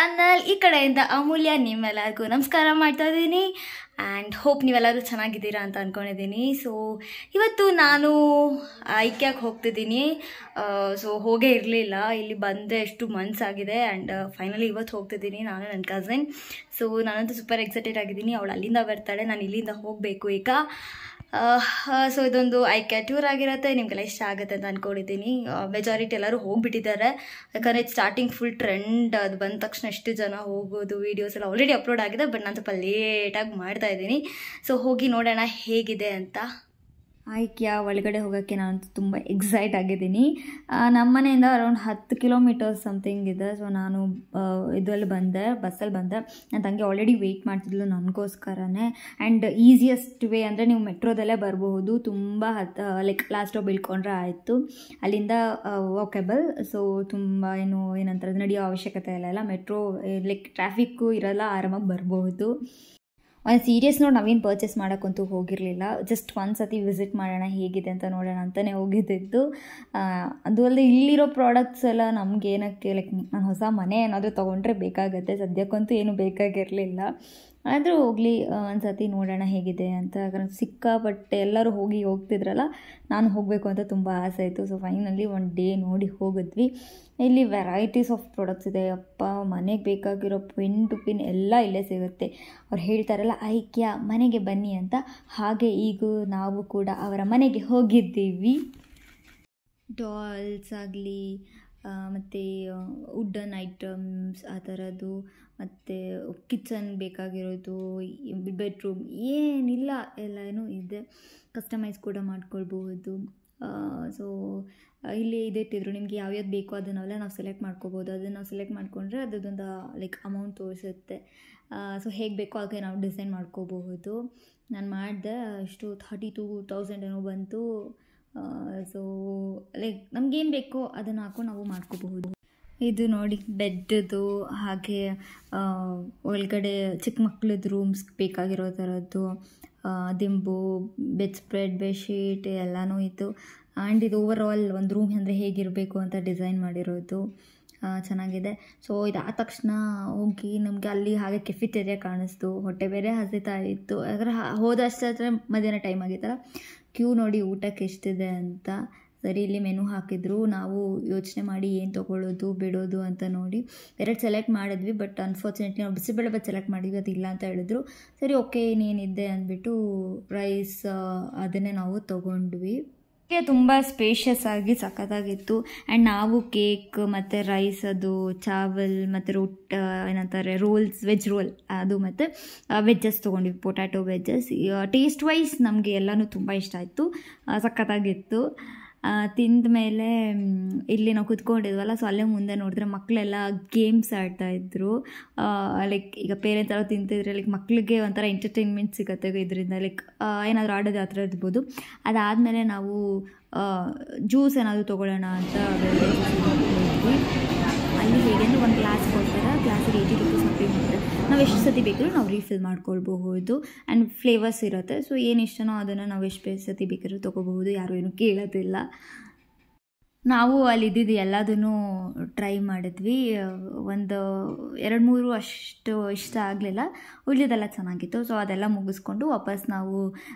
Channel. ಈ ಕಡೆಯಿಂದ ಅಮೂಲ್ಯ ನಿಮ್ಮೆಲ್ಲರಿಗೂ ನಮಸ್ಕಾರ ಮಾಡ್ತಾ ಇದ್ದೀನಿ ಆ್ಯಂಡ್ ಹೋಪ್ ನೀವೆಲ್ಲರೂ ಚೆನ್ನಾಗಿದ್ದೀರಾ ಅಂತ ಅಂದ್ಕೊಂಡಿದ್ದೀನಿ. ಸೊ ಇವತ್ತು ನಾನು ಐಕ್ಯಾಗೆ ಹೋಗ್ತಿದ್ದೀನಿ. ಸೊ ಹೋಗೇ ಇರಲಿಲ್ಲ, ಇಲ್ಲಿ ಬಂದೆ ಎಷ್ಟು ಮಂತ್ಸ್ ಆಗಿದೆ ಆ್ಯಂಡ್ ಫೈನಲಿ ಇವತ್ತು ಹೋಗ್ತಿದ್ದೀನಿ ನಾನು ನನ್ನ ಕಸಿನ್. ಸೊ ನಾನಂತೂ ಸೂಪರ್ ಎಕ್ಸೈಟೆಡ್ ಆಗಿದ್ದೀನಿ. ಅವಳು ಅಲ್ಲಿಂದ ಬರ್ತಾಳೆ, ನಾನು ಇಲ್ಲಿಂದ ಹೋಗಬೇಕು ಈಗ. ಸೊ ಇದೊಂದು ಐಕ್ಯಾ ಟೂರ್ ಆಗಿರುತ್ತೆ, ನಿಮಗೆಲ್ಲ ಇಷ್ಟ ಆಗುತ್ತೆ ಅಂತ ಅಂದ್ಕೊಂಡಿದ್ದೀನಿ. ಮೆಜಾರಿಟಿ ಎಲ್ಲರೂ ಹೋಗಿಬಿಟ್ಟಿದ್ದಾರೆ, ಯಾಕಂದರೆ ಸ್ಟಾರ್ಟಿಂಗ್ ಫುಲ್ ಟ್ರೆಂಡ್. ಅದು ಬಂದ ತಕ್ಷಣ ಎಷ್ಟು ಜನ ಹೋಗೋದು, ವೀಡಿಯೋಸ್ ಎಲ್ಲ ಆಲ್ರೆಡಿ ಅಪ್ಲೋಡ್ ಆಗಿದೆ, ಬಟ್ ನಾನು ಸ್ವಲ್ಪ ಲೇಟಾಗಿ ಮಾಡ್ತಾ ಇದ್ದೀನಿ. ಸೊ ಹೋಗಿ ನೋಡೋಣ ಹೇಗಿದೆ ಅಂತ. ಐಕ್ಯಾ ಒಳಗಡೆ ಹೋಗೋಕ್ಕೆ ನಾನು ತುಂಬ ಎಕ್ಸೈಟ್ ಆಗಿದ್ದೀನಿ. ನಮ್ಮ ಮನೆಯಿಂದ ಅರೌಂಡ್ 10 ಕಿಲೋಮೀಟರ್ಸ್ ಸಮಥಿಂಗ್ ಇದೆ. ಸೊ ನಾನು ಇದರಲ್ಲಿ ಬಂದೆ, ಬಸ್ಸಲ್ಲಿ ಬಂದೆ. ನನ್ನ ತಂಗಿ ಆಲ್ರೆಡಿ ವೆಯ್ಟ್ ಮಾಡ್ತಿದ್ಲು ನನಗೋಸ್ಕರನೇ. ಆ್ಯಂಡ್ ಈಸಿಯೆಸ್ಟ್ ವೇ ಅಂದರೆ ನೀವು ಮೆಟ್ರೋದಲ್ಲೇ ಬರಬಹುದು. ತುಂಬ ಲೈಕ್ ಲಾಸ್ಟ್ ಸ್ಟಾಪ್ ಇಳ್ಕೊಂಡ್ರೆ ಆಯಿತು, ಅಲ್ಲಿಂದ ವಾಕೇಬಲ್. ಸೊ ತುಂಬ ಏನಂತಾರೆ ನಡೆಯೋ ಅವಶ್ಯಕತೆ ಇಲ್ಲ. ಮೆಟ್ರೋ ಲೈಕ್ ಟ್ರಾಫಿಕ್ಕು ಇರಲ್ಲ, ಆರಾಮಾಗಿ ಬರ್ಬೋದು. ಒಂದು ಸೀರಿಯಸ್ ನೋಡಿ ನಾವೇನು ಪರ್ಚೇಸ್ ಮಾಡೋಕ್ಕಂತೂ ಹೋಗಿರಲಿಲ್ಲ, ಜಸ್ಟ್ ಒಂದು ಸತಿ ವಿಸಿಟ್ ಮಾಡೋಣ ಹೇಗಿದೆ ಅಂತ ನೋಡೋಣ ಅಂತಲೇ ಹೋಗಿದ್ದಿದ್ದು. ಅದು ಅಲ್ಲದೆ ಇಲ್ಲಿರೋ ಪ್ರಾಡಕ್ಟ್ಸ್ ಎಲ್ಲ ನಮ್ಗೆ ಏನಕ್ಕೆ ಲೈಕ್ ನಾನು ಹೊಸ ಮನೆ ಏನಾದರೂ ತೊಗೊಂಡ್ರೆ ಬೇಕಾಗತ್ತೆ, ಸದ್ಯಕ್ಕಂತೂ ಏನು ಬೇಕಾಗಿರಲಿಲ್ಲ. ಆದರೂ ಹೋಗಲಿ ಒಂದು ಸತಿ ನೋಡೋಣ ಹೇಗಿದೆ ಅಂತ. ಯಾಕಂದರೆ ಸಿಕ್ಕಾಪಟ್ಟೆ ಎಲ್ಲರೂ ಹೋಗ್ತಿದ್ರಲ್ಲ, ನಾನು ಹೋಗಬೇಕು ಅಂತ ತುಂಬ ಆಸೆ ಆಯಿತು. ಸೊ ಫೈನಲಿ ಒಂದು ಡೇ ನೋಡಿ ಹೋಗಿದ್ವಿ. ಇಲ್ಲಿ ವೆರೈಟೀಸ್ ಆಫ್ ಪ್ರಾಡಕ್ಟ್ಸ್ ಇದೆ. ಅಪ್ಪ, ಮನೆಗೆ ಬೇಕಾಗಿರೋ ಪಿನ್ ಟು ಪಿನ್ ಎಲ್ಲ ಇಲ್ಲೇ ಸಿಗುತ್ತೆ. ಅವ್ರು ಹೇಳ್ತಾರಲ್ಲ ಐಕ್ಯಾ ಮನೆಗೆ ಬನ್ನಿ ಅಂತ, ಹಾಗೆ ಈಗ ನಾವು ಕೂಡ ಅವರ ಮನೆಗೆ ಹೋಗಿದ್ದೀವಿ. ಡಾಲ್ಸ್ ಆಗಲಿ ಮತ್ತು ವುಡನ್ ಐಟಮ್ಸ್ ಆ ಥರದ್ದು, ಮತ್ತು ಕಿಚನ್ ಬೇಕಾಗಿರೋದು, ಬೆಡ್ರೂಮ್ ಏನಿಲ್ಲ ಎಲ್ಲನೂ ಇದೆ. ಕಸ್ಟಮೈಸ್ ಕೂಡ ಮಾಡ್ಕೊಳ್ಬಹುದು. ಸೊ ಇಲ್ಲಿ ಇಟ್ಟಿದ್ರು, ನಿಮಗೆ ಯಾವ್ಯಾವ್ದು ಬೇಕೋ ಅದನ್ನೆಲ್ಲ ನಾವು ಸೆಲೆಕ್ಟ್ ಮಾಡ್ಕೋಬೋದು. ಅದನ್ನು ನಾವು ಸೆಲೆಕ್ಟ್ ಮಾಡಿಕೊಂಡ್ರೆ ಅದೊಂದು ಲೈಕ್ ಅಮೌಂಟ್ ತೋರಿಸುತ್ತೆ. ಸೊ ಹೇಗೆ ಬೇಕೋ ಹಾಗೆ ನಾವು ಡಿಸೈನ್ ಮಾಡ್ಕೋಬಹುದು. ನಾನು ಮಾಡಿದೆ, ಎಷ್ಟು 32,000 ಏನೋ ಬಂತು. ಸೊ ಲೈಕ್ ನಮಗೇನು ಬೇಕೋ ಅದನ್ನು ಹಾಕೊಂಡು ನಾವು ಮಾಡ್ಕೋಬಹುದು. ಇದು ನೋಡಿ ಬೆಡ್ದು, ಹಾಗೆ ಒಳಗಡೆ ಚಿಕ್ಕ ಮಕ್ಕಳದ್ದು ರೂಮ್ಸ್ ಬೇಕಾಗಿರೋ ಥರದ್ದು ದಿಂಬು, ಬೆಡ್ ಸ್ಪ್ರೆಡ್, ಬೆಡ್ಶೀಟ್ ಎಲ್ಲನೂ ಇತ್ತು. ಆ್ಯಂಡ್ ಇದು ಓವರ್ ಆಲ್ ಒಂದು ರೂಮ್ ಅಂದರೆ ಹೇಗಿರಬೇಕು ಅಂತ ಡಿಸೈನ್ ಮಾಡಿರೋದು ಚೆನ್ನಾಗಿದೆ. ಸೊ ಇದಾದ ತಕ್ಷಣ ಹೋಗಿ ನಮಗೆ ಅಲ್ಲಿ ಹಾಗೆ ಕೆಫಿಟೇರಿಯಾ ಕಾಣಿಸ್ತು. ಹೊಟ್ಟೆ ಬೇರೆ ಹಸಿತಾ ಇತ್ತು, ಯಾಕಂದರೆ ಹೋದಷ್ಟೇ ಮಧ್ಯಾಹ್ನ ಟೈಮ್ ಆಗಿತ್ತಲ್ಲ. ಕ್ಯೂ ನೋಡಿ ಊಟಕ್ಕೆ ಎಷ್ಟಿದೆ ಅಂತ. ಸರಿ, ಇಲ್ಲಿ ಮೆನು ಹಾಕಿದ್ರು. ನಾವು ಯೋಚನೆ ಮಾಡಿ ಏನು ತೊಗೊಳ್ಳೋದು ಬಿಡೋದು ಅಂತ ನೋಡಿ 2 ಸೆಲೆಕ್ಟ್ ಮಾಡಿದ್ವಿ. ಬಟ್ ಅನ್ಫಾರ್ಚುನೇಟ್ಲಿ ನಾವು ಬಿಸಿಬೇಳೆಬಾತ್ ಸೆಲೆಕ್ಟ್ ಮಾಡಿದ್ವಿ, ಅದು ಇಲ್ಲ ಅಂತ ಹೇಳಿದ್ರು. ಸರಿ ಓಕೆ ಇನ್ನೇನಿದೆ ಅಂದ್ಬಿಟ್ಟು ರೈಸ್ ಅದನ್ನೇ ನಾವು ತೊಗೊಂಡ್ವಿ. ತುಂಬ ಸ್ಪೇಷಿಯಸ್ ಆಗಿ ಸಖತ್ತಾಗಿತ್ತು. ಆ್ಯಂಡ್ ನಾವು ಕೇಕ್ ಮತ್ತು ರೈಸ್, ಅದು ಚಾವಲ್ ಮತ್ತು ಏನಂತಾರೆ ರೋಲ್ಸ್, ವೆಜ್ ರೋಲ್ ಅದು ಮತ್ತು ವೆಜ್ಜಸ್ ತೊಗೊಂಡಿವಿ, ಪೊಟ್ಯಾಟೊ ವೆಜ್ಜಸ್. ಟೇಸ್ಟ್ ವೈಸ್ ನಮಗೆ ಎಲ್ಲನೂ ತುಂಬ ಇಷ್ಟ ಆಯಿತು, ಸಖತ್ತಾಗಿತ್ತು. ತಿಂದ ಮೇಲೆ ಇಲ್ಲಿ ನಾವು ಕುತ್ಕೊಂಡಿದ್ವಲ್ಲ, ಸೊ ಅಲ್ಲೇ ಮುಂದೆ ನೋಡಿದ್ರೆ ಮಕ್ಕಳೆಲ್ಲ ಗೇಮ್ಸ್ ಆಡ್ತಾಯಿದ್ರು. ಲೈಕ್ ಈಗ ಪೇರೆಂಟ್ಸ್ ಎಲ್ಲ ತಿಂತಿದ್ರೆ ಲೈಕ್ ಮಕ್ಕಳಿಗೆ ಒಂಥರ ಎಂಟರ್ಟೈನ್ಮೆಂಟ್ ಸಿಗುತ್ತೆ ಇದರಿಂದ. ಲೈಕ್ ಏನಾದರೂ ಆಡೋದು ಆ ಥರ ಇರ್ಬೋದು. ಅದಾದಮೇಲೆ ನಾವು ಜ್ಯೂಸ್ ಏನಾದರೂ ತೊಗೊಳ್ಳೋಣ ಅಂತ ಹೋದ್ವಿ. ಅಲ್ಲಿ ಹೇಗೆ ಅಂದರೆ ಒಂದು ಗ್ಲಾಸ್ ಕೊಡ್ತಾರೆ, ಗ್ಲಾಸಿಗೆ 80 ರೂಪೀಸ್ ಪೇ ಮಾಡ್ತಾರೆ. ನಾವು ಎಷ್ಟು ಸತಿ ಬೇಕಾದ್ರೂ ನಾವು ರೀಫಿಲ್ ಮಾಡ್ಕೊಳ್ಬಹುದು. ಆ್ಯಂಡ್ ಫ್ಲೇವರ್ಸ್ ಇರುತ್ತೆ. ಸೊ ಏನು ಇಷ್ಟನೋ ಅದನ್ನು ನಾವು ಎಷ್ಟು ಸತಿ ಬೇಕಾದ್ರೂ ತೊಗೋಬಹುದು, ಯಾರೂ ಏನು ಕೇಳೋದಿಲ್ಲ. ನಾವು ಅಲ್ಲಿದ್ದು ಎಲ್ಲದನ್ನೂ ಟ್ರೈ ಮಾಡಿದ್ವಿ. ಒಂದು 2-3 ಅಷ್ಟು ಇಷ್ಟ ಆಗಲಿಲ್ಲ, ಉಳಿದಿದ್ದೆಲ್ಲ ಚೆನ್ನಾಗಿತ್ತು. ಸೊ ಅದೆಲ್ಲ ಮುಗಿಸ್ಕೊಂಡು ವಾಪಸ್ ನಾವು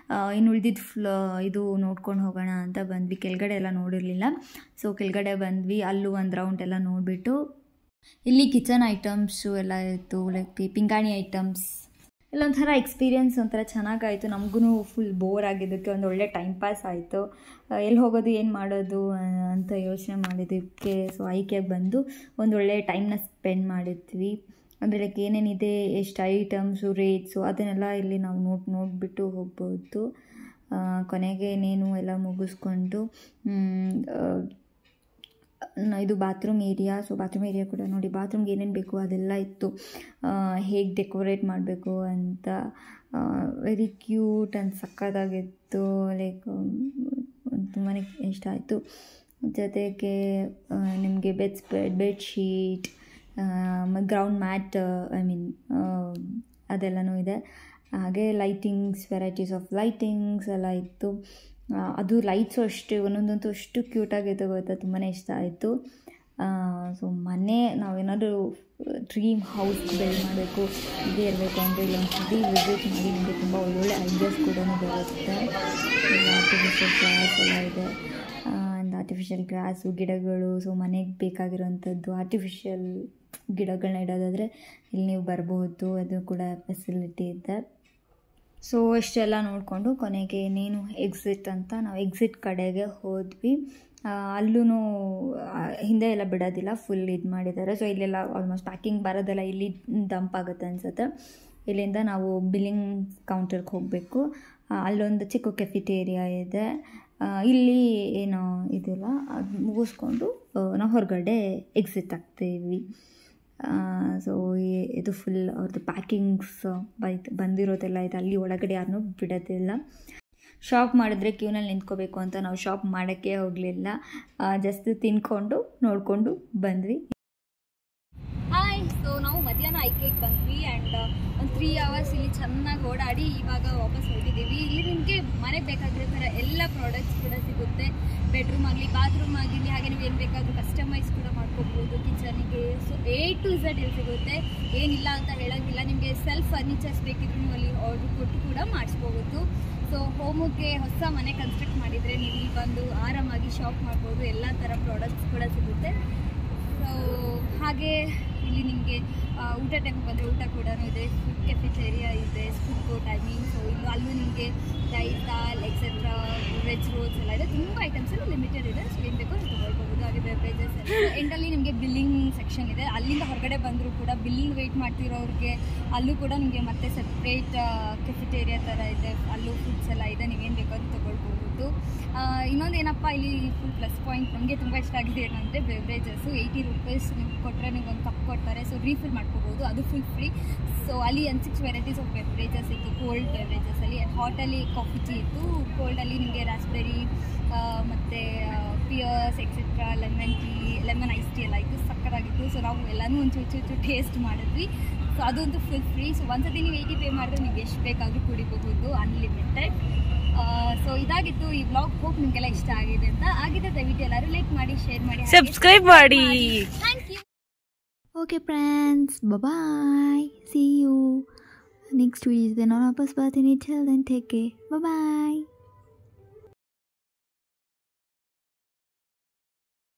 ಇನ್ನು ಉಳಿದಿದ್ದು ಇದು ನೋಡ್ಕೊಂಡು ಹೋಗೋಣ ಅಂತ ಬಂದ್ವಿ. ಕೆಳಗಡೆ ಎಲ್ಲ ನೋಡಿರಲಿಲ್ಲ, ಸೊ ಕೆಳಗಡೆ ಬಂದ್ವಿ. ಅಲ್ಲೂ ಒಂದು ರೌಂಡ್ ಎಲ್ಲ ನೋಡಿಬಿಟ್ಟು ಇಲ್ಲಿ ಕಿಚನ್ ಐಟಮ್ಸು ಎಲ್ಲ ಇತ್ತು, ಲೈಕ್ ಪಿಂಗಾಣಿ ಐಟಮ್ಸ್ ಎಲ್ಲ. ಒಂಥರ ಎಕ್ಸ್ಪೀರಿಯನ್ಸ್ ಒಂಥರ ಚೆನ್ನಾಗಾಯಿತು. ನಮಗೂ ಫುಲ್ ಬೋರ್ ಆಗಿದ್ದಕ್ಕೆ ಒಂದು ಒಳ್ಳೆ ಟೈಮ್ ಪಾಸ್ ಆಯಿತು. ಎಲ್ಲಿ ಹೋಗೋದು ಏನು ಮಾಡೋದು ಅಂತ ಯೋಚನೆ ಮಾಡಿದ್ದಕ್ಕೆ ಸೊ ಐಕ್ಯಾಗೆ ಬಂದು ಒಂದು ಒಳ್ಳೆ ಟೈಮ್ನ ಸ್ಪೆಂಡ್ ಮಾಡಿದ್ವಿ. ಅಂದರೆ ಲೈಕ್ ಏನೇನಿದೆ, ಎಷ್ಟು ಐಟಮ್ಸು, ರೇಟ್ಸು ಅದನ್ನೆಲ್ಲ ಇಲ್ಲಿ ನಾವು ನೋಡಿಬಿಟ್ಟು ಹೋಗ್ಬೋದು. ಕೊನೆಗೆ ಇನ್ನೇನು ಎಲ್ಲ ಮುಗಿಸ್ಕೊಂಡು ಇದು bathroom area. So bathroom area ಕೂಡ ನೋಡಿ, ಬಾತ್ರೂಮ್ಗೆ ಏನೇನು ಬೇಕು ಅದೆಲ್ಲ ಇತ್ತು. ಹೇಗೆ ಡೆಕೋರೇಟ್ ಮಾಡಬೇಕು ಅಂತ ವೆರಿ ಕ್ಯೂಟ್ ಆ್ಯಂಡ್ ಸಕ್ಕತ್ತಾಗಿತ್ತು. ಲೈಕ್ ತುಂಬಾ ಇಷ್ಟ ಆಯಿತು. ಜೊತೆಗೆ ನಿಮಗೆ ಬೆಡ್ಶೀಟ್, ಗ್ರೌಂಡ್ ಮ್ಯಾಟ್, ಅದೆಲ್ಲನೂ ಇದೆ. ಹಾಗೆ ಲೈಟಿಂಗ್ಸ್, ವೆರೈಟೀಸ್ ಆಫ್ ಲೈಟಿಂಗ್ಸ್ ಎಲ್ಲ ಇತ್ತು. ಅದು ಲೈಟ್ಸು ಅಷ್ಟೇ ಒಂದೊಂದಂತೂ ಅಷ್ಟು ಕ್ಯೂಟಾಗಿತ್ತು ಗೊತ್ತಾ, ತುಂಬಾ ಇಷ್ಟ ಆಯಿತು. ಸೊ ಮನೆ ನಾವೇನಾದರೂ ಡ್ರೀಮ್ ಹೌಸ್ ಬಿಲ್ಡ್ ಮಾಡಬೇಕು, ಇದೇ ಇರಬೇಕು ಅಂದರೆ ಇಲ್ಲೊಂದು ಸತಿ ವಿಸಿಟ್ ಮಾಡಿ ನಿಮಗೆ ತುಂಬ ಒಳ್ಳೊಳ್ಳೆ ಐಡಿಯಾಸ್ ಕೂಡ ಬರುತ್ತೆ. ಆರ್ಟಿಫಿಷಿಯಲ್ ಗ್ರಾಸ್ ಎಲ್ಲ ಇದೆ, ಆರ್ಟಿಫಿಷಿಯಲ್ ಗ್ರಾಸು, ಗಿಡಗಳು. ಸೊ ಮನೆಗೆ ಬೇಕಾಗಿರೋವಂಥದ್ದು ಆರ್ಟಿಫಿಷಿಯಲ್ ಗಿಡಗಳನ್ನ ಇಡೋದಾದರೆ ಇಲ್ಲಿ ನೀವು ಬರ್ಬೋದು, ಅದು ಕೂಡ ಫೆಸಿಲಿಟಿ ಇದೆ. ಸೊ ಇಷ್ಟೆಲ್ಲ ನೋಡಿಕೊಂಡು ಕೊನೆಗೆ ಇನ್ನೇನು ಎಕ್ಸಿಟ್ ಅಂತ ನಾವು ಎಕ್ಸಿಟ್ ಕಡೆಗೆ ಹೋದ್ವಿ. ಅಲ್ಲೂ ಹಿಂದೆ ಎಲ್ಲ ಬಿಡೋದಿಲ್ಲ, ಫುಲ್ ಇದು ಮಾಡಿದ್ದಾರೆ. ಸೊ ಇಲ್ಲೆಲ್ಲ ಆಲ್ಮೋಸ್ಟ್ ಪ್ಯಾಕಿಂಗ್ ಬರೋದೆಲ್ಲ ಇಲ್ಲಿ ಡಂಪ್ ಆಗುತ್ತೆ ಅನಿಸುತ್ತೆ. ಇಲ್ಲಿಂದ ನಾವು ಬಿಲ್ಲಿಂಗ್ ಕೌಂಟರ್ಗೆ ಹೋಗಬೇಕು. ಅಲ್ಲೊಂದು ಚಿಕ್ಕ ಕೆಫಿಟೇರಿಯಾ ಇದೆ. ಇಲ್ಲಿ ಏನೋ ಇದಿಲ್ಲ, ಅದು ಮುಗಿಸ್ಕೊಂಡು ನಾವು ಹೊರಗಡೆ ಎಕ್ಸಿಟ್ ಆಗ್ತೀವಿ. ಸೊ ಇದು ಫುಲ್ ಅವ್ರದ್ದು ಪ್ಯಾಕಿಂಗ್ಸ್ ಬಂದಿರೋದೆಲ್ಲ ಇದೆ. ಅಲ್ಲಿ ಒಳಗಡೆ ಯಾರನ್ನೂ ಬಿಡೋದಿಲ್ಲ. ಶಾಪ್ ಮಾಡಿದ್ರೆ ಕ್ಯೂನಲ್ಲಿ ನಿಂತ್ಕೋಬೇಕು ಅಂತ ನಾವು ಶಾಪ್ ಮಾಡೋಕ್ಕೆ ಹೋಗಲಿಲ್ಲ, ಜಸ್ಟ್ ತಿನ್ಕೊಂಡು ನೋಡಿಕೊಂಡು ಬಂದ್ವಿ. ಹಾಯ್, ಸೊ ನಾವು ಮಧ್ಯಾಹ್ನ ಐಕೆಗೆ ಬಂದ್ವಿ ಆ್ಯಂಡ್ ಒಂದು 3 hours ಇಲ್ಲಿ ಚೆನ್ನಾಗಿ ಓಡಾಡಿ ಇವಾಗ ವಾಪಸ್ ಹೊರಟಿದ್ದೀವಿ. ಇಲ್ಲಿ ನಿಮಗೆ ಮನೆಗೆ ಬೇಕಾಗಿರೋ ಥರ ಎಲ್ಲ ಪ್ರಾಡಕ್ಟ್ಸ್ ಕೂಡ ಸಿಗುತ್ತೆ. ಬೆಡ್ರೂಮ್ ಆಗಲಿ, ಬಾತ್ರೂಮ್ ಆಗಲಿ, ಹಾಗೆ ನೀವು ಏನು ಬೇಕಾದರೂ ಕಸ್ಟಮೈಸ್ ಕೂಡ ಮಾಡ್ಕೋಬೋದು ಕಿಚನಿಗೆ. ಸೊ A to Z ಇಲ್ಲಿ ಸಿಗುತ್ತೆ, ಏನಿಲ್ಲ ಅಂತ ಹೇಳೋಂಗಿಲ್ಲ. ನಿಮಗೆ ಸೆಲ್ಫ್ ಫರ್ನಿಚರ್ಸ್ ಬೇಕಿದ್ರು ನೀವು ಅಲ್ಲಿ ಆರ್ಡ್ರ್ ಕೊಟ್ಟು ಕೂಡ ಮಾಡಿಸ್ಕೋಬೋದು. ಸೊ ಹೋಮಿಗೆ ಹೊಸ ಮನೆ ಕನ್ಸ್ಟ್ರಕ್ಟ್ ಮಾಡಿದರೆ ನೀವು ಇಲ್ಲಿ ಬಂದು ಆರಾಮಾಗಿ ಶಾಪ್ ಮಾಡ್ಬೋದು. ಎಲ್ಲ ಥರ ಪ್ರಾಡಕ್ಟ್ಸ್ ಕೂಡ ಸಿಗುತ್ತೆ. ಸೊ ಹಾಗೆ ಇಲ್ಲಿ ನಿಮಗೆ ಊಟ ಟೈಮ್ ಬಂದರೆ ಊಟ ಕೂಡ ಇದೆ. ಫುಡ್ ಕೆಫಿಟೇರಿಯಾ ಇದೆ, ಫುಡ್ ಕೋರ್ಟ್ ಟೈಮಿಂಗ್. ಸೊ ಇಲ್ಲೂ ಅಲ್ಲೂ ನಿಮಗೆ ರೈಸ್, ದಾಲ್ ಎಕ್ಸೆಟ್ರಾ, ವೆಜ್ ರೋಲ್ಸ್ ಎಲ್ಲ ಇದೆ. ತುಂಬ ಐಟಮ್ಸ್ ಎಲ್ಲ ಲಿಮಿಟೆಡ್ ಇದೆ. ಸೊ ಏನು ಬೇಕೋ ಅದು ತೊಗೊಳ್ಬೋದು. ಹಾಗೆ ಬೆವರೇಜಸ್ ಎಂಡಲ್ಲಿ ನಿಮಗೆ ಬಿಲ್ಲಿಂಗ್ ಸೆಕ್ಷನ್ ಇದೆ. ಅಲ್ಲಿಂದ ಹೊರಗಡೆ ಬಂದರೂ ಕೂಡ ಬಿಲ್ಲಿಂಗ್ ವೆಯ್ಟ್ ಮಾಡ್ತಿರೋರಿಗೆ ಅಲ್ಲೂ ಕೂಡ ನಿಮಗೆ ಮತ್ತೆ ಸಪ್ರೇಟ್ ಕೆಫಿಟೇರಿಯಾ ಥರ ಇದೆ. ಅಲ್ಲೂ ಫುಡ್ಸ್ ಎಲ್ಲ ಇದೆ, ನೀವೇನು ಬೇಕೋ ಅದು ತೊಗೊಳ್ಬೋದು. ಇನ್ನೊಂದು ಏನಪ್ಪ ಇಲ್ಲಿ ಫುಲ್ ಪ್ಲಸ್ ಪಾಯಿಂಟ್ ನಮಗೆ ತುಂಬ ಇಷ್ಟ ಆಗಿದೆ ಏನಂದರೆ ಬೆವರೇಜಸ್ಸು. 80 rupees ನಿಮ್ಗೆ ಕೊಟ್ಟರೆ ನಿಮ್ಗೆ ಒಂದು ಕಪ್ ಕೊಡ್ತಾರೆ. ಸೊ ರೀಫಿಲ್ ಮಾಡ್ಕೋಬೋದು, ಅದು ಫುಲ್ ಫ್ರೀ. ಸೊ ಅಲ್ಲಿ 6 ವೆರೈಟೀಸ್ ಆಫ್ ಬೆವರೇಜಸ್ ಇತ್ತು. ಕೋಲ್ಡ್ ಬೆವರೇಜಸ್ಸಲ್ಲಿ ಹಾಟಲ್ಲಿ ಕಾಫಿ ಟೀ ಇತ್ತು, ಕೋಲ್ಡಲ್ಲಿ ನಿಮಗೆ ರಾಸ್ಬೆರಿ ಮತ್ತು pears etcetera, lemon ice tea ಎಲ್ಲ ಇತ್ತು. ಸಕ್ಕತ್ತಾಗಿತ್ತು. ಸೊ ನಾವು ಎಲ್ಲನೂ ಒಂಚೂರು ಟೇಸ್ಟ್ ಮಾಡಿದ್ವಿ. ಸೊ ಅದಂತೂ ಫುಲ್ ಫ್ರೀ. ಸೊ ಒಂದ್ಸತಿ ನೀವು 80 ಪೇ ಮಾಡಿದ್ರೆ ನೀವು ಎಷ್ಟು ಬೇಕಾದರೂ ಕುಡಿಬಹುದು, ಅನ್ಲಿಮಿಟೆಡ್. ಸೊ ಇದಾಗಿತ್ತು ಈ ವ್ಲಾಗ್. ಹೋಪ್ ನಿಮಗೆಲ್ಲ ಇಷ್ಟ ಆಗಿದೆ ಅಂತ. ಆಗಿದ್ದರೆ ದಯವಿಟ್ಟು ಎಲ್ಲರೂ ಲೈಕ್ ಮಾಡಿ, ಶೇರ್ ಮಾಡಿ, ಸಬ್ಸ್ಕ್ರೈಬ್ ಮಾಡಿ. Thank you. Okay friends, bye-bye. See you next video. Then I'll pass by. Till then, take care. Bye-bye.